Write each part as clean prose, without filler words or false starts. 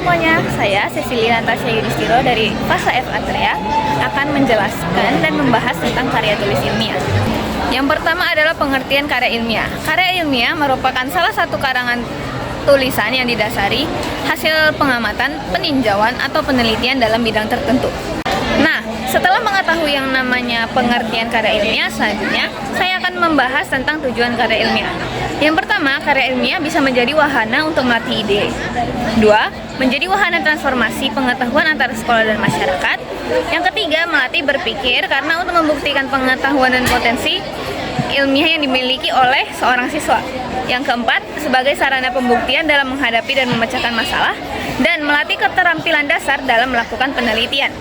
semuanya, saya Cecilia Natasha Yudhistiro dari Fasa F Atrea akan menjelaskan dan membahas tentang karya tulis ilmiah. Yang pertama adalah pengertian karya ilmiah. Karya ilmiah merupakan salah satu karangan tulisan yang didasari hasil pengamatan, peninjauan, atau penelitian dalam bidang tertentu. Nah, setelah mengetahui yang namanya pengertian karya ilmiah, selanjutnya saya akan membahas tentang tujuan karya ilmiah. Yang pertama, karya ilmiah bisa menjadi wahana untuk melatih ide. Dua, menjadi wahana transformasi pengetahuan antara sekolah dan masyarakat. Yang ketiga, melatih berpikir karena untuk membuktikan pengetahuan dan potensi ilmiah yang dimiliki oleh seorang siswa. Yang keempat, sebagai sarana pembuktian dalam menghadapi dan memecahkan masalah, dan melatih keterampilan dasar dalam melakukan penelitian.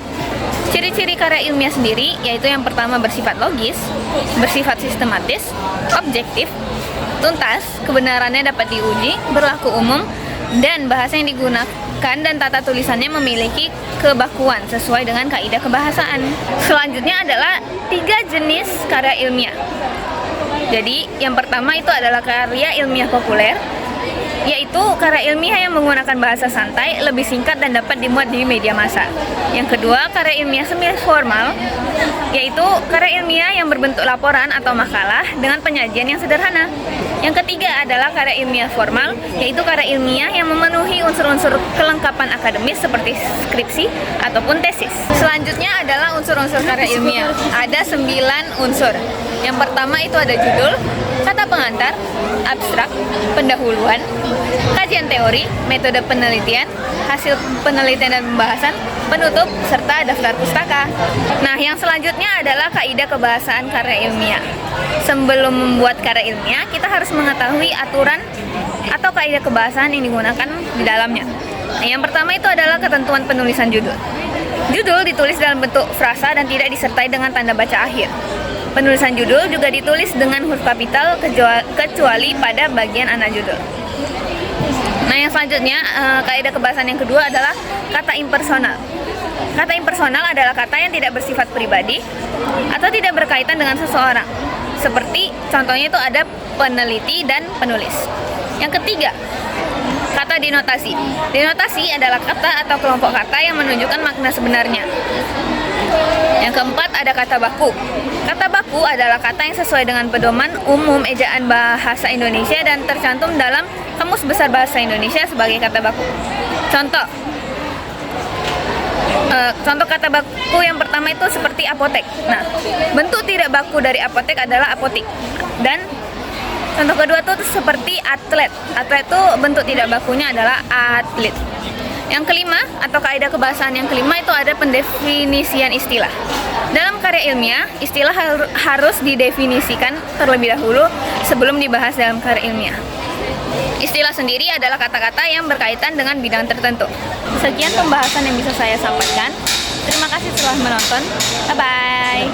Ciri-ciri karya ilmiah sendiri yaitu yang pertama bersifat logis, bersifat sistematis, objektif, tuntas, kebenarannya dapat diuji, berlaku umum, dan bahasa yang digunakan dan tata tulisannya memiliki kebakuan sesuai dengan kaidah kebahasaan. Selanjutnya adalah 3 jenis karya ilmiah. Jadi yang pertama itu adalah karya ilmiah populer, yaitu karya ilmiah yang menggunakan bahasa santai, lebih singkat dan dapat dimuat di media massa. Yang kedua, karya ilmiah semi formal, yaitu karya ilmiah yang berbentuk laporan atau makalah dengan penyajian yang sederhana. Yang ketiga adalah karya ilmiah formal, yaitu karya ilmiah yang memenuhi unsur-unsur kelengkapan akademis seperti skripsi ataupun tesis. Selanjutnya adalah unsur-unsur karya ilmiah. Ada 9 unsur. Yang pertama itu ada judul, kata pengantar, abstrak, pendahuluan, kajian teori, metode penelitian, hasil penelitian dan pembahasan, penutup, serta daftar pustaka. Nah, yang selanjutnya adalah kaidah kebahasaan karya ilmiah. Sebelum membuat karya ilmiah, kita harus mengetahui aturan atau kaidah kebahasaan yang digunakan di dalamnya. Nah, yang pertama itu adalah ketentuan penulisan judul. Judul ditulis dalam bentuk frasa dan tidak disertai dengan tanda baca akhir. Penulisan judul juga ditulis dengan huruf kapital kecuali pada bagian anak judul. Nah, yang selanjutnya kaidah kebahasaan yang kedua adalah kata impersonal. Kata impersonal adalah kata yang tidak bersifat pribadi atau tidak berkaitan dengan seseorang. Seperti contohnya itu ada peneliti dan penulis. Yang ketiga, kata denotasi. Denotasi adalah kata atau kelompok kata yang menunjukkan makna sebenarnya. Yang keempat ada kata baku. Kata baku adalah kata yang sesuai dengan pedoman umum ejaan bahasa Indonesia dan tercantum dalam Kamus Besar Bahasa Indonesia sebagai kata baku. Contoh kata baku yang pertama itu seperti apotek. Nah, bentuk tidak baku dari apotek adalah apotik. Dan contoh kedua itu seperti atlet. Atlet itu bentuk tidak bakunya adalah atlet. Yang kelima atau kaidah kebahasaan yang kelima itu ada pendefinisian istilah. Dalam karya ilmiah, istilah harus didefinisikan terlebih dahulu sebelum dibahas dalam karya ilmiah. Istilah sendiri adalah kata-kata yang berkaitan dengan bidang tertentu. Sekian pembahasan yang bisa saya sampaikan. Terima kasih telah menonton. Bye-bye.